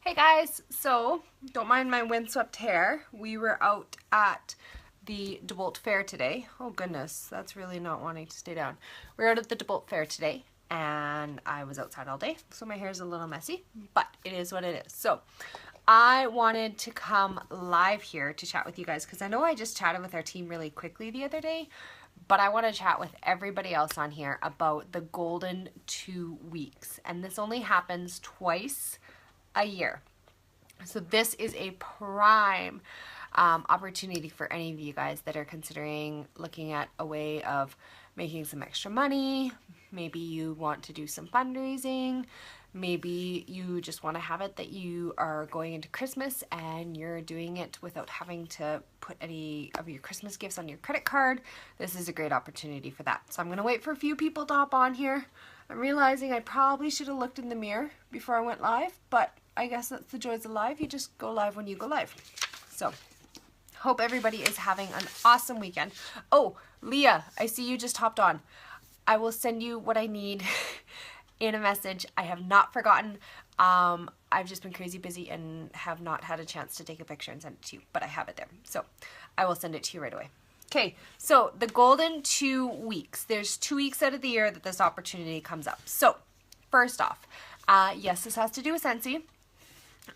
Hey guys, so don't mind my windswept hair. We were out at the DeWalt Fair today. Oh goodness, that's really not wanting to stay down. We were out at the DeWalt Fair today and I was outside all day, so my hair's a little messy, but it is what it is. So I wanted to come live here to chat with you guys because I know I just chatted with our team really quickly the other day, but I want to chat with everybody else on here about the golden 2 weeks. And this only happens twice a year. So this is a prime opportunity for any of you guys that are considering looking at a way of making some extra money. Maybe you want to do some fundraising. Maybe you just want to have it that you are going into Christmas and you're doing it without having to put any of your Christmas gifts on your credit card. This is a great opportunity for that. So I'm going to wait for a few people to hop on here. I'm realizing I probably should have looked in the mirror before I went live, but I guess that's the joys of live. You just go live when you go live. So hope everybody is having an awesome weekend. Oh, Leah, I see you just hopped on. I will send you what I need in a message. I have not forgotten. I've just been crazy busy and have not had a chance to take a picture and send it to you, but I have it there. So I will send it to you right away. Okay, so the golden 2 weeks. There's 2 weeks out of the year that this opportunity comes up. So first off, yes, this has to do with Scentsy.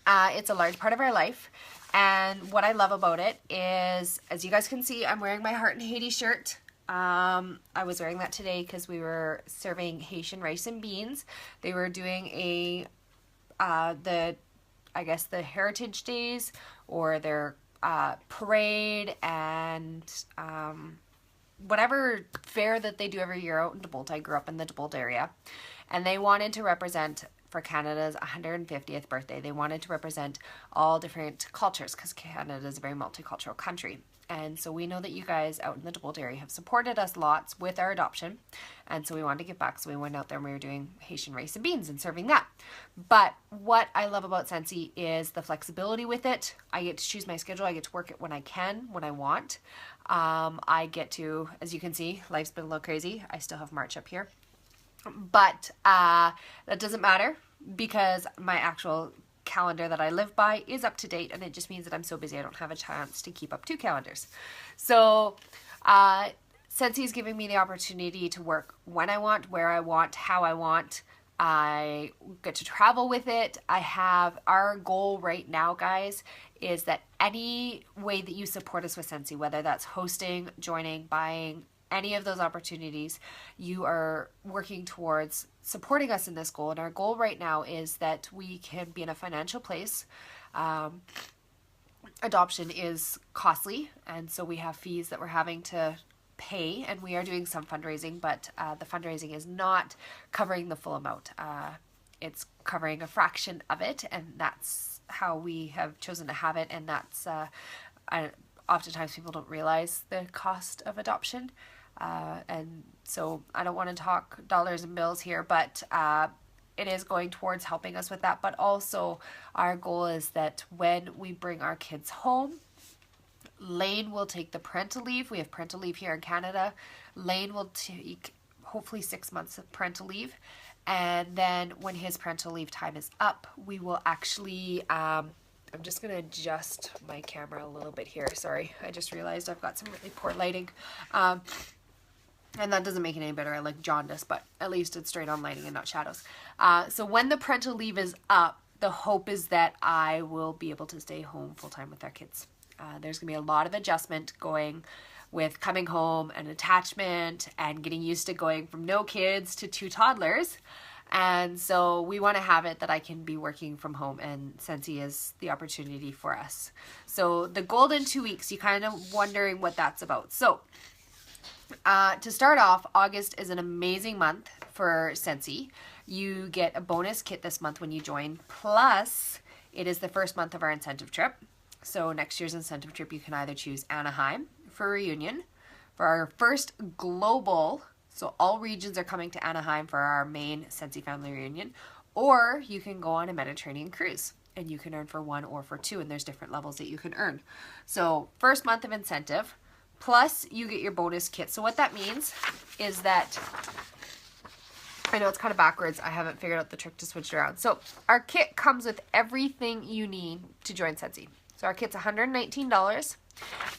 It's a large part of our life. And what I love about it is, as you guys can see, I'm wearing my Heart and Haiti shirt. I was wearing that today because we were serving Haitian rice and beans. They were doing the Heritage Days or their parade and whatever fair that they do every year out in DeWalt. I grew up in the DeWalt area, and they wanted to represent for Canada's 150th birthday. They wanted to represent all different cultures because Canada is a very multicultural country. And so we know that you guys out in the DeWalt area have supported us lots with our adoption. And so we wanted to give back. So we went out there and we were doing Haitian rice and beans and serving that. But what I love about Scentsy is the flexibility with it. I get to choose my schedule. I get to work it when I can, when I want. I get to, as you can see, life's been a little crazy. I still have March up here. But that doesn't matter because my actual calendar that I live by is up to date, and it just means that I'm so busy I don't have a chance to keep up 2 calendars. So Scentsy is giving me the opportunity to work when I want, where I want, how I want. I get to travel with it. Our goal right now, guys, is that any way that you support us with Scentsy, whether that's hosting, joining, buying, any of those opportunities, you are working towards supporting us in this goal. And our goal right now is that we can be in a financial place. Adoption is costly, and so we have fees that we're having to pay, and we are doing some fundraising, but the fundraising is not covering the full amount. It's covering a fraction of it, and that's how we have chosen to have it. And that's oftentimes people don't realize the cost of adoption. And so I don't want to talk dollars and bills here, but it is going towards helping us with that. But also our goal is that when we bring our kids home, Lane will take the parental leave. We have parental leave here in Canada. Lane will take hopefully 6 months of parental leave. And then when his parental leave time is up, we will actually, I'm just going to adjust my camera a little bit here. Sorry, I just realized I've got some really poor lighting. And that doesn't make it any better. I like jaundice, but at least it's straight on lighting and not shadows. So when the parental leave is up, the hope is that I will be able to stay home full-time with our kids. There's going to be a lot of adjustment going with coming home and attachment and getting used to going from no kids to 2 toddlers. And so we want to have it that I can be working from home, and Scentsy is the opportunity for us. So the golden 2 weeks, you kind of wondering what that's about. So to start off, August is an amazing month for Scentsy. You get a bonus kit this month when you join, plus it is the first month of our incentive trip. So next year's incentive trip, you can either choose Anaheim for a reunion, for our first global, so all regions are coming to Anaheim for our main Scentsy family reunion, or you can go on a Mediterranean cruise, and you can earn for 1 or for 2, and there's different levels that you can earn. So first month of incentive, plus you get your bonus kit. So what that means is that I know it's kind of backwards. I haven't figured out the trick to switch it around. So our kit comes with everything you need to join Scentsy. So our kit's $119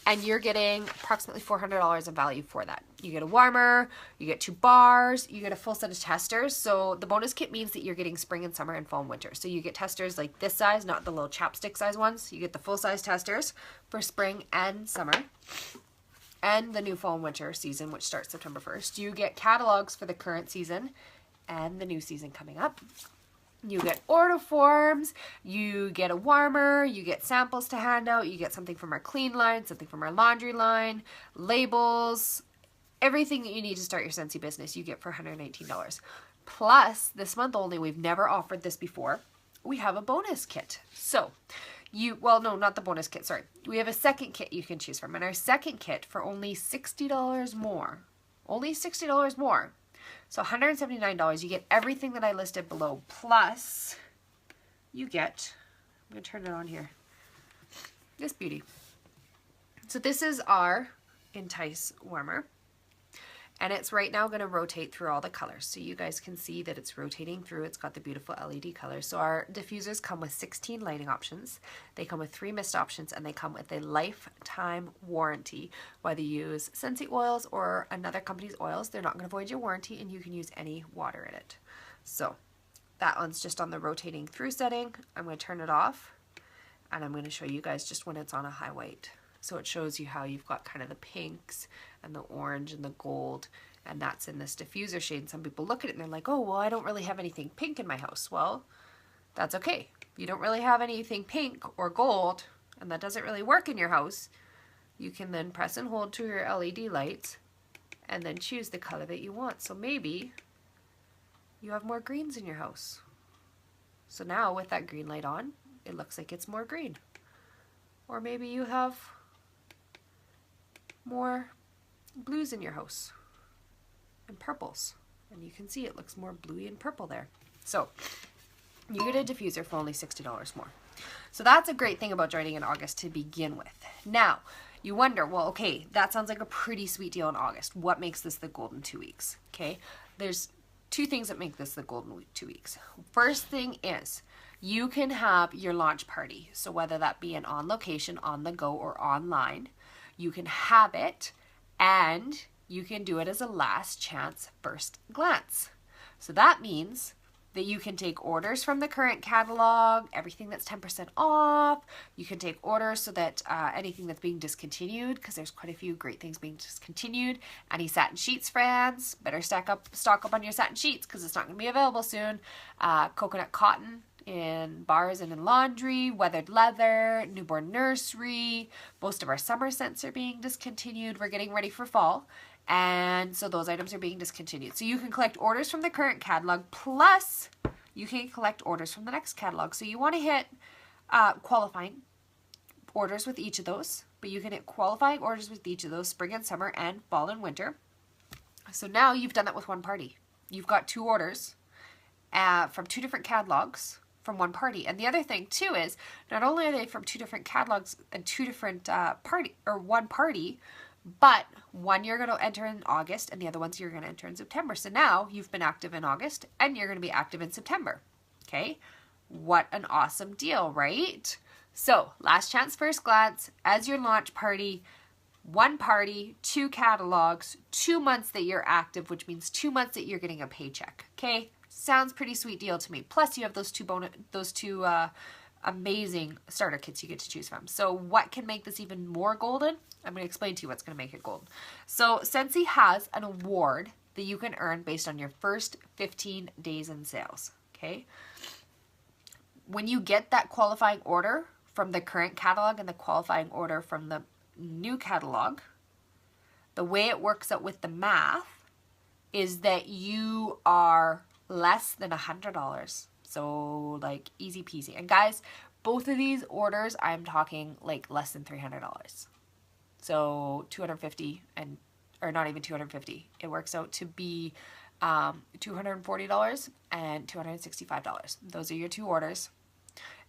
and you're getting approximately $400 of value for that. You get a warmer, you get 2 bars, you get a full set of testers. So the bonus kit means that you're getting spring and summer and fall and winter. So you get testers like this size, not the little chapstick size ones. You get the full size testers for spring and summer and the new fall and winter season, which starts September 1st. You get catalogs for the current season and the new season coming up. You get order forms, you get a warmer, you get samples to hand out, you get something from our clean line, something from our laundry line, labels, everything that you need to start your Scentsy business you get for $119. Plus, this month only, we've never offered this before, we have a bonus kit. So, well, no, not the bonus kit, sorry. We have a second kit you can choose from. And our second kit for only $60 more, only $60 more. So $179, you get everything that I listed below, plus you get, I'm going to turn it on here, this beauty. So this is our Entice Warmer, and it's right now going to rotate through all the colors. So you guys can see that it's rotating through. It's got the beautiful LED colors. So our diffusers come with 16 lighting options. They come with 3 mist options, and they come with a lifetime warranty. Whether you use Scentsy oils or another company's oils, they're not going to void your warranty, and you can use any water in it. So that one's just on the rotating through setting. I'm going to turn it off, and I'm going to show you guys just when it's on a high white. So it shows you how you've got kind of the pinks and the orange and the gold, and that's in this diffuser shade. And some people look at it and they're like, oh, well, I don't really have anything pink in my house. Well, that's okay. You don't really have anything pink or gold, and that doesn't really work in your house. You can then press and hold to your LED lights and then choose the color that you want. So maybe you have more greens in your house. So now with that green light on, it looks like it's more green. Or maybe you have more blues in your house and purples, and you can see it looks more bluey and purple there. So you get a diffuser for only $60 more. So that's a great thing about joining in August to begin with. Now you wonder, well, okay, that sounds like a pretty sweet deal in August. What makes this the golden 2 weeks? Okay, there's 2 things that make this the golden 2 weeks. First thing is you can have your launch party. So whether that be an on location, on the go, or online, you can have it, and you can do it as a last chance first glance. So that means that you can take orders from the current catalog, everything that's 10% off. You can take orders so that anything that's being discontinued, because there's quite a few great things being discontinued. Any satin sheets fans, better stock up on your satin sheets because it's not going to be available soon. Coconut cotton in bars and in laundry, weathered leather, newborn nursery. Most of our summer scents are being discontinued. We're getting ready for fall, and so those items are being discontinued. So you can collect orders from the current catalog, plus you can collect orders from the next catalog. So you want to hit qualifying orders with each of those, but you can hit qualifying orders with each of those, spring and summer and fall and winter. So now you've done that with one party. You've got 2 orders from 2 different catalogs from one party. And the other thing too is not only are they from 2 different catalogs and 2 different one party, but one you're going to enter in August and the other ones you're going to enter in September. So now you've been active in August and you're going to be active in September. Okay, what an awesome deal, right? So last chance first glance as your launch party, 1 party, 2 catalogs, 2 months that you're active, which means 2 months that you're getting a paycheck. Okay, sounds pretty sweet deal to me. Plus you have those two amazing starter kits you get to choose from. So what can make this even more golden? I'm going to explain to you what's going to make it golden. So Scentsy has an award that you can earn based on your first 15 days in sales. Okay, when you get that qualifying order from the current catalog and the qualifying order from the new catalog, the way it works out with the math is that you are less than $100. So like easy peasy. And guys, both of these orders, I'm talking like less than $300. So 250 or not even 250. It works out to be $240 and $265. Those are your 2 orders.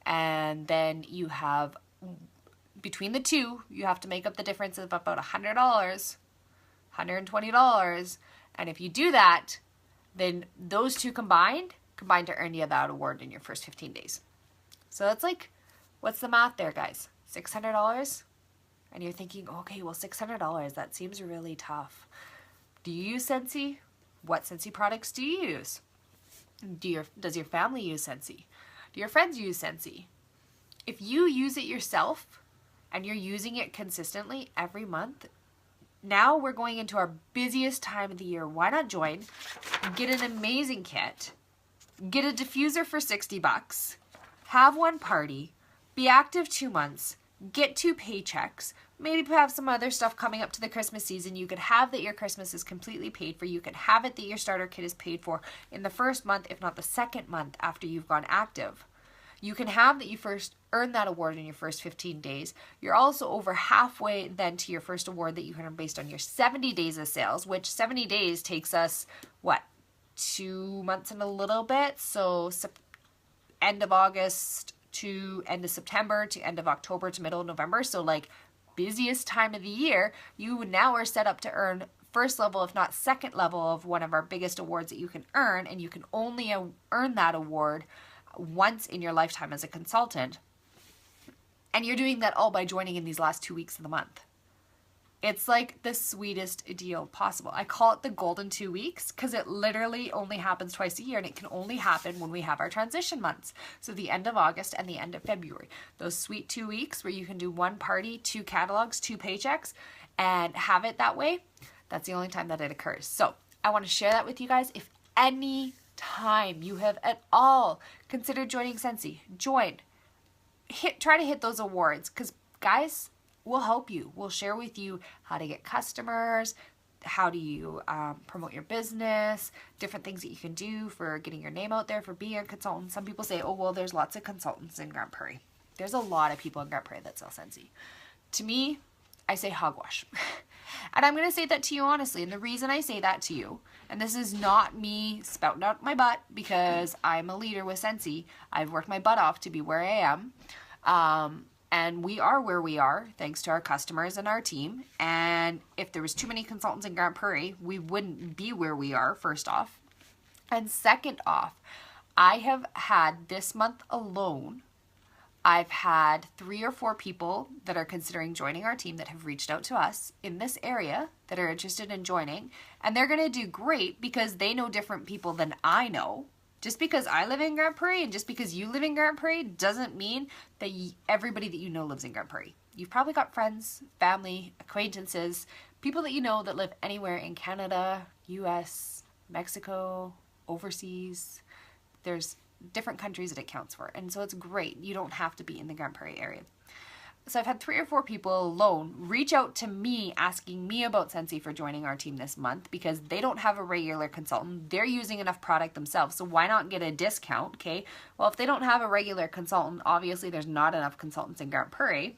And then you have, between the 2, you have to make up the difference of about $100, $120. And if you do that, then those two combined to earn you that award in your first 15 days. So that's like, what's the math there, guys? $600? And you're thinking, okay, well, $600, that seems really tough. Do you use Scentsy? What Scentsy products do you use? Does your family use Scentsy? Do your friends use Scentsy? If you use it yourself and you're using it consistently every month, now we're going into our busiest time of the year. Why not join, get an amazing kit, get a diffuser for $60, have one party, be active 2 months, get 2 paychecks, maybe have some other stuff coming up to the Christmas season. You could have that your Christmas is completely paid for. You could have it that your starter kit is paid for in the first month, if not the second month after you've gone active. You can have that you first earn that award in your first 15 days. You're also over halfway then to your first award that you can earn based on your 70 days of sales, which 70 days takes us, what, 2 months and a little bit? So end of August to end of September to end of October to middle of November. So like busiest time of the year, you now are set up to earn first level, if not second level, of one of our biggest awards that you can earn, and you can only earn that award once in your lifetime as a consultant. And you're doing that all by joining in these last 2 weeks of the month. It's like the sweetest deal possible. I call it the golden 2 weeks because it literally only happens twice a year, and it can only happen when we have our transition months. So the end of August and the end of February. Those sweet 2 weeks where you can do 1 party, 2 catalogs, 2 paychecks, and have it that way. That's the only time that it occurs. So I want to share that with you guys. If any time you have at all considered joining Scentsy, join. Try to hit those awards, because guys, we'll help you. We'll share with you how to get customers, how do you promote your business, different things that you can do for getting your name out there, for being a consultant. Some people say, oh, well, there's lots of consultants in Grande Prairie. There's a lot of people in Grande Prairie that sell Scentsy. To me, I say hogwash. And I'm going to say that to you honestly. And the reason I say that to you, and this is not me spouting out my butt because I'm a leader with Scentsy. I've worked my butt off to be where I am. And we are where we are thanks to our customers and our team. And if there was too many consultants in Grande Prairie, we wouldn't be where we are, first off. And second off, I have had this month alone, I've had 3 or 4 people that are considering joining our team that have reached out to us in this area that are interested in joining. And they're going to do great because they know different people than I know. Just because I live in Grande Prairie and just because you live in Grande Prairie doesn't mean that everybody that you know lives in Grande Prairie. You've probably got friends, family, acquaintances, people that you know that live anywhere in Canada, US, Mexico, overseas. There's different countries that it counts for. And so it's great. You don't have to be in the Grande Prairie area. So I've had 3 or 4 people alone reach out to me asking me about Scentsy for joining our team this month because they don't have a regular consultant. They're using enough product themselves, so why not get a discount, okay? Well, if they don't have a regular consultant, obviously there's not enough consultants in Grande Prairie.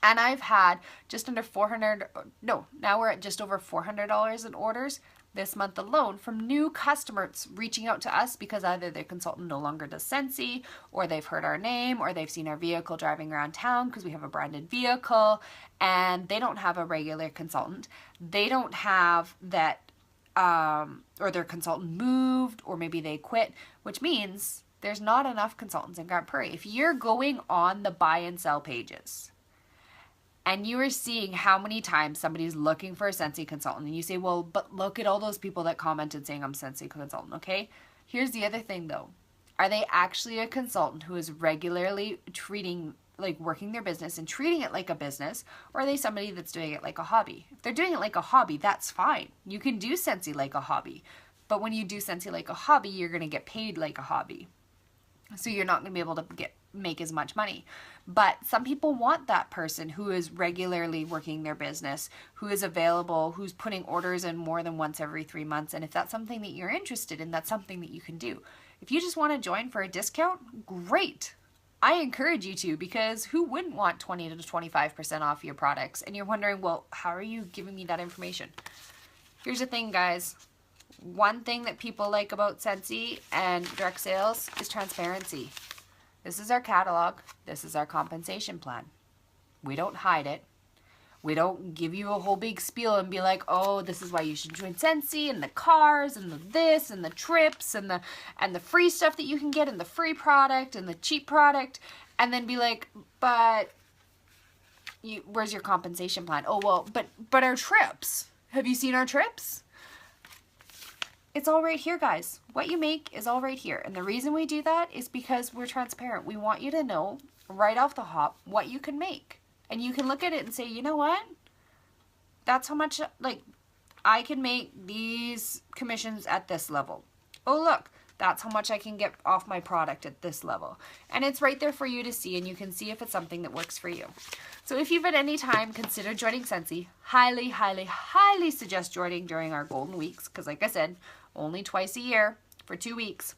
And I've had just under now we're at just over $400 in orders this month alone from new customers reaching out to us because either their consultant no longer does Scentsy, or they've heard our name, or they've seen our vehicle driving around town because we have a branded vehicle, and they don't have a regular consultant. They don't have that, or their consultant moved, or maybe they quit, which means there's not enough consultants in Grande Prairie. If you're going on the buy and sell pages, and you are seeing how many times somebody's looking for a Scentsy consultant, and you say, well, but look at all those people that commented saying I'm Scentsy consultant, okay? Here's the other thing though. Are they actually a consultant who is regularly working their business and treating it like a business, or are they somebody that's doing it like a hobby? If they're doing it like a hobby, that's fine. You can do Scentsy like a hobby. But when you do Scentsy like a hobby, you're going to get paid like a hobby. So you're not going to be able to make as much money. But some people want that person who is regularly working their business, who is available, who's putting orders in more than once every 3 months. And if that's something that you're interested in, that's something that you can do. If you just want to join for a discount, great. I encourage you to, because who wouldn't want 20 to 25% off your products? And you're wondering, well, how are you giving me that information? Here's the thing, guys. One thing that people like about Scentsy and direct sales is transparency. This is our catalog. This is our compensation plan. We don't hide it. We don't give you a whole big spiel and be like, oh, this is why you should join Scentsy, and the cars and the this and the trips and the free stuff that you can get and the free product and the cheap product, and then be like, but where's your compensation plan? Oh, well, but our trips. Have you seen our trips? It's all right here, guys. What you make is all right here. And the reason we do that is because we're transparent. We want you to know right off the hop what you can make. And you can look at it and say, you know what? That's how much, like, I can make these commissions at this level. Oh, look, that's how much I can get off my product at this level. And it's right there for you to see, and you can see if it's something that works for you. So if you've at any time considered joining Scentsy, highly, highly, highly suggest joining during our golden weeks, because like I said, only twice a year for 2 weeks.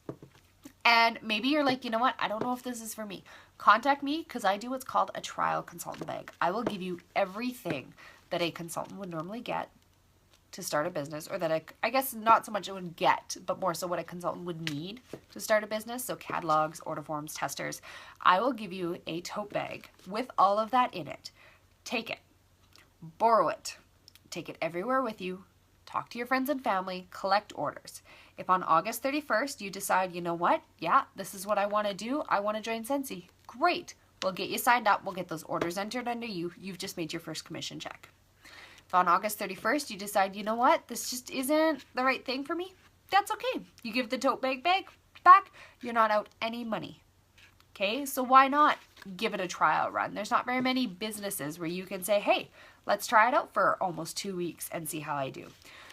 And maybe you're like, you know what? I don't know if this is for me. Contact me, because I do what's called a trial consultant bag. I will give you everything that a consultant would normally get to start a business, or that I guess not so much it would get, but more so what a consultant would need to start a business. So catalogs, order forms, testers. I will give you a tote bag with all of that in it. Take it, borrow it, take it everywhere with you, talk to your friends and family, collect orders. If on August 31st you decide, you know what, yeah, this is what I want to do, I want to join Scentsy, great. We'll get you signed up, we'll get those orders entered under you, you've just made your first commission check. If on August 31st you decide, you know what, this just isn't the right thing for me, that's okay. You give the tote bag back, you're not out any money. Okay, so why not give it a trial run? There's not very many businesses where you can say, hey, let's try it out for almost 2 weeks and see how I do.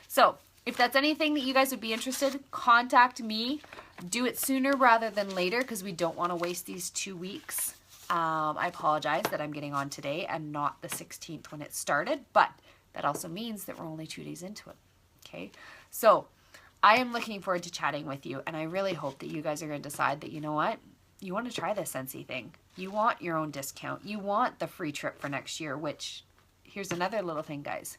So if that's anything that you guys would be interested, contact me. Do it sooner rather than later, because we don't want to waste these 2 weeks. I apologize that I'm getting on today and not the 16th when it started, but that also means that we're only 2 days into it. Okay, so I am looking forward to chatting with you, and I really hope that you guys are going to decide that, you know what, you want to try this Scentsy thing. You want your own discount. You want the free trip for next year, which, here's another little thing, guys.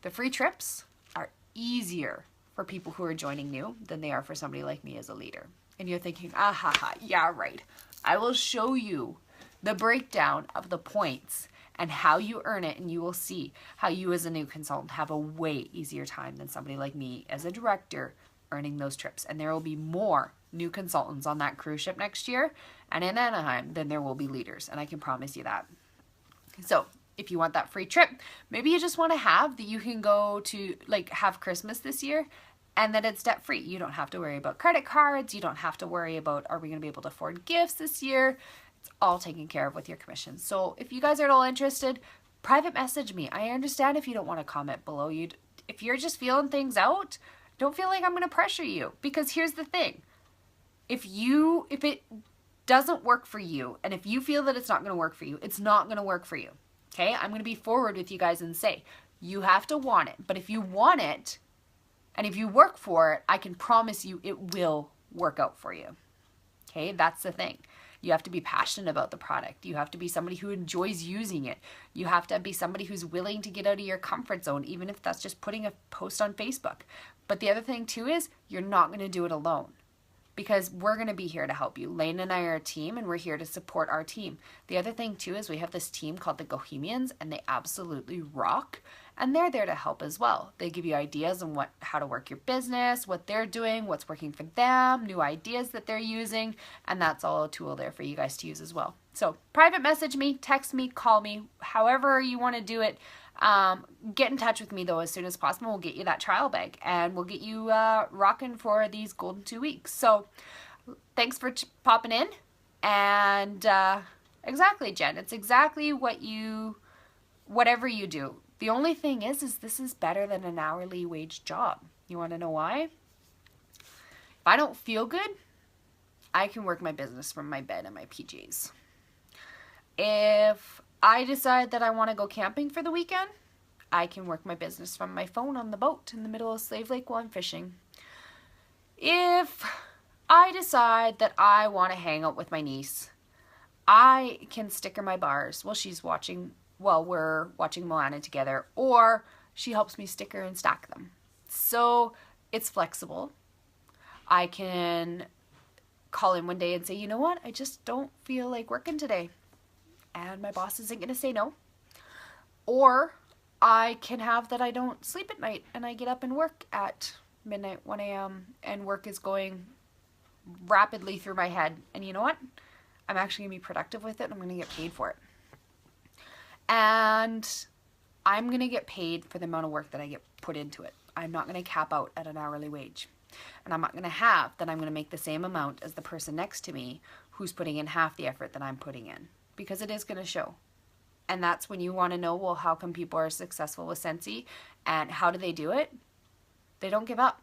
The free trips are easier for people who are joining new than they are for somebody like me as a leader. And you're thinking, ah ha ha, yeah, right. I will show you the breakdown of the points and how you earn it, and you will see how you as a new consultant have a way easier time than somebody like me as a director earning those trips. And there will be more new consultants on that cruise ship next year and in Anaheim than there will be leaders, and I can promise you that. So if you want that free trip, maybe you just want to have that you can go to, like, have Christmas this year and that it's debt free. You don't have to worry about credit cards. You don't have to worry about, are we going to be able to afford gifts this year? It's all taken care of with your commission. So if you guys are at all interested, private message me. I understand if you don't want to comment below. If you're just feeling things out, don't feel like I'm going to pressure you, because here's the thing. If it doesn't work for you, and if you feel that it's not going to work for you, it's not going to work for you. Okay? I'm going to be forward with you guys and say, you have to want it. But if you want it, and if you work for it, I can promise you it will work out for you. Okay? That's the thing. You have to be passionate about the product. You have to be somebody who enjoys using it. You have to be somebody who's willing to get out of your comfort zone, even if that's just putting a post on Facebook. But the other thing too is, you're not going to do it alone, because we're going to be here to help you. Lane and I are a team, and we're here to support our team. The other thing too is we have this team called the Bohemians, and they absolutely rock, and they're there to help as well. They give you ideas on how to work your business, what they're doing, what's working for them, new ideas that they're using, and that's all a tool there for you guys to use as well. So private message me, text me, call me, however you want to do it. Get in touch with me though as soon as possible. We'll get you that trial bag, and we'll get you rocking for these golden 2 weeks. So thanks for popping in. And exactly, Jen, it's exactly whatever you do. The only thing is this is better than an hourly wage job. You want to know why? If I don't feel good, I can work my business from my bed and my PJs. If I decide that I want to go camping for the weekend, I can work my business from my phone on the boat in the middle of Slave Lake while I'm fishing. If I decide that I want to hang out with my niece, I can sticker my bars while we're watching Moana together, or she helps me sticker and stack them. So it's flexible. I can call in one day and say, you know what, I just don't feel like working today. And my boss isn't going to say no. Or I can have that I don't sleep at night and I get up and work at midnight, 1 a.m. and work is going rapidly through my head. And you know what? I'm actually going to be productive with it and I'm going to get paid for it. And I'm going to get paid for the amount of work that I get put into it. I'm not going to cap out at an hourly wage. And I'm not going to have that I'm going to make the same amount as the person next to me who's putting in half the effort that I'm putting in. Because it is going to show. And that's when you want to know, well, how come people are successful with Scentsy and how do they do it? They don't give up.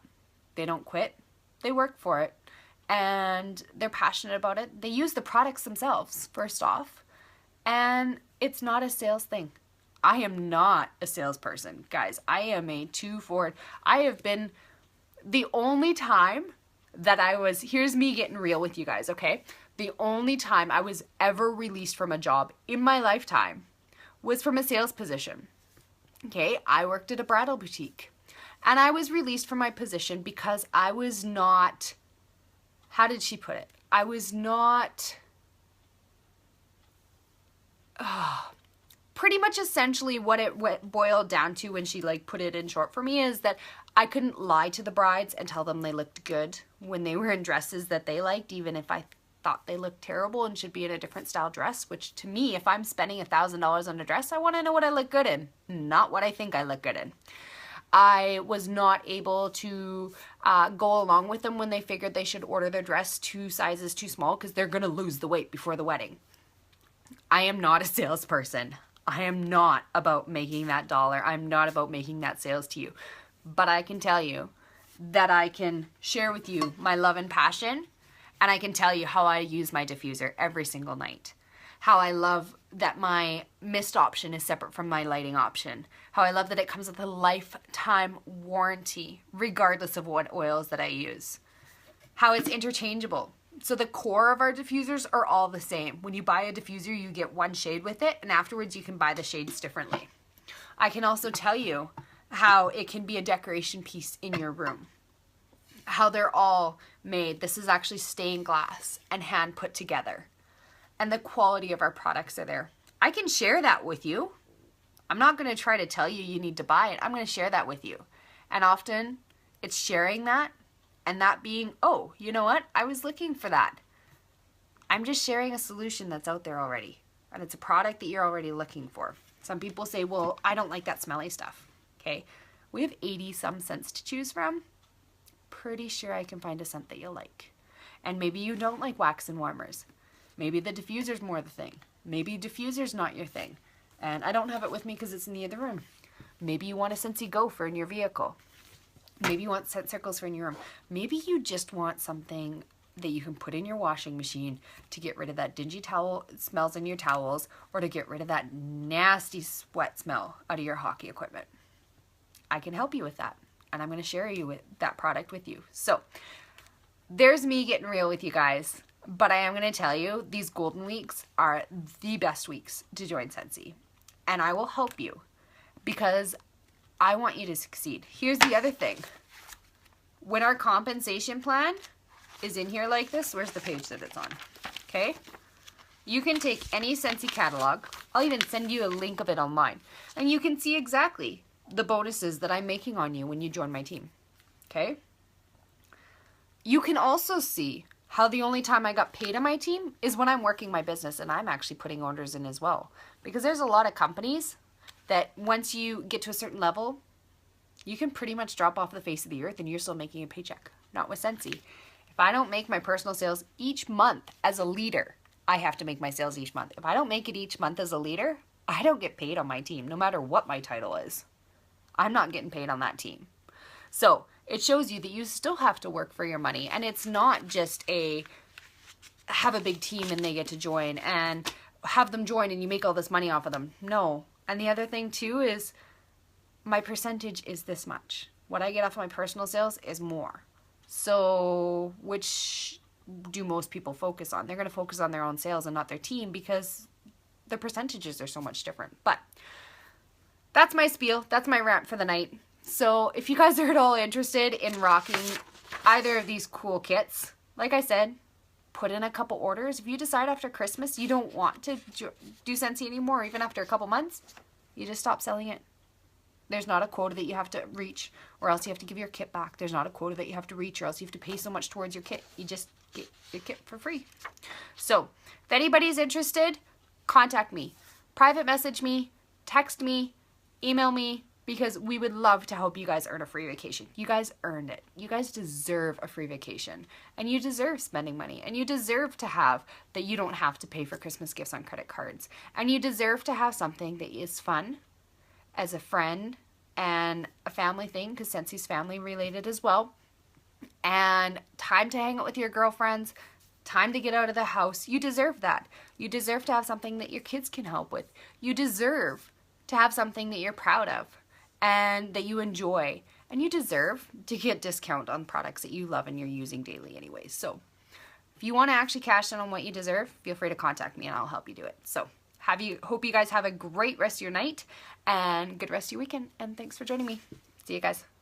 They don't quit. They work for it. And they're passionate about it. They use the products themselves, first off. And it's not a sales thing. I am not a salesperson, guys. I am a two-forward. I have been the only time that I was, here's me getting real with you guys, okay? The only time I was ever released from a job in my lifetime was from a sales position. Okay, I worked at a bridal boutique and I was released from my position because I was not, how did she put it? I was not, pretty much essentially what it boiled down to when she like put it in short for me is that I couldn't lie to the brides and tell them they looked good when they were in dresses that they liked, even if I thought they looked terrible and should be in a different style dress, which to me, if I'm spending $1,000 on a dress, I want to know what I look good in, not what I think I look good in. I was not able to go along with them when they figured they should order their dress 2 sizes too small because they're going to lose the weight before the wedding. I am not a salesperson. I am not about making that dollar. I'm not about making that sales to you. But I can tell you that I can share with you my love and passion, and I can tell you how I use my diffuser every single night. How I love that my mist option is separate from my lighting option. How I love that it comes with a lifetime warranty, regardless of what oils that I use. How it's interchangeable. So the core of our diffusers are all the same. When you buy a diffuser, you get one shade with it, and afterwards you can buy the shades differently. I can also tell you how it can be a decoration piece in your room. How they're all made. This is actually stained glass and hand put together. And the quality of our products are there. I can share that with you. I'm not going to try to tell you you need to buy it. I'm going to share that with you. And often it's sharing that and that being, oh, you know what? I was looking for that. I'm just sharing a solution that's out there already. And it's a product that you're already looking for. Some people say, well, I don't like that smelly stuff. Okay. We have 80 some scents to choose from. Pretty sure I can find a scent that you'll like. And maybe you don't like wax and warmers. Maybe the diffuser's more the thing. Maybe diffuser's not your thing. And I don't have it with me because it's in the other room. Maybe you want a Scentsy gopher in your vehicle. Maybe you want scent circles for in your room. Maybe you just want something that you can put in your washing machine to get rid of that dingy towel smells in your towels or to get rid of that nasty sweat smell out of your hockey equipment. I can help you with that. And I'm going to share you with that product with you. So there's me getting real with you guys. But I am going to tell you, these golden weeks are the best weeks to join Scentsy. And I will help you because I want you to succeed. Here's the other thing. When our compensation plan is in here like this, where's the page that it's on? Okay? You can take any Scentsy catalog. I'll even send you a link of it online. And you can see exactly the bonuses that I'm making on you when you join my team. Okay? You can also see how the only time I got paid on my team is when I'm working my business and I'm actually putting orders in as well. Because there's a lot of companies that once you get to a certain level, you can pretty much drop off the face of the earth and you're still making a paycheck. Not with Scentsy. If I don't make my personal sales each month as a leader, I have to make my sales each month. If I don't make it each month as a leader, I don't get paid on my team, no matter what my title is. I'm not getting paid on that team. So it shows you that you still have to work for your money. And it's not just have a big team and they get to join and have them join and you make all this money off of them. No. And the other thing too is my percentage is this much. What I get off of my personal sales is more. So which do most people focus on? They're going to focus on their own sales and not their team because the percentages are so much different. But that's my spiel. That's my rant for the night. So if you guys are at all interested in rocking either of these cool kits, like I said, put in a couple orders. If you decide after Christmas you don't want to do Scentsy anymore, even after a couple months, you just stop selling it. There's not a quota that you have to reach or else you have to give your kit back. There's not a quota that you have to reach or else you have to pay so much towards your kit. You just get your kit for free. So if anybody's interested, contact me. Private message me, text me, email me, because we would love to help you guys earn a free vacation. You guys earned it. You guys deserve a free vacation. And you deserve spending money. And you deserve to have that you don't have to pay for Christmas gifts on credit cards. And you deserve to have something that is fun as a friend and a family thing, because Scentsy's family related as well. And time to hang out with your girlfriends, time to get out of the house. You deserve that. You deserve to have something that your kids can help with. You deserve to have something that you're proud of and that you enjoy. And you deserve to get discount on products that you love and you're using daily anyways. So if you want to actually cash in on what you deserve, feel free to contact me and I'll help you do it. So hope you guys have a great rest of your night and good rest of your weekend. And thanks for joining me. See you guys.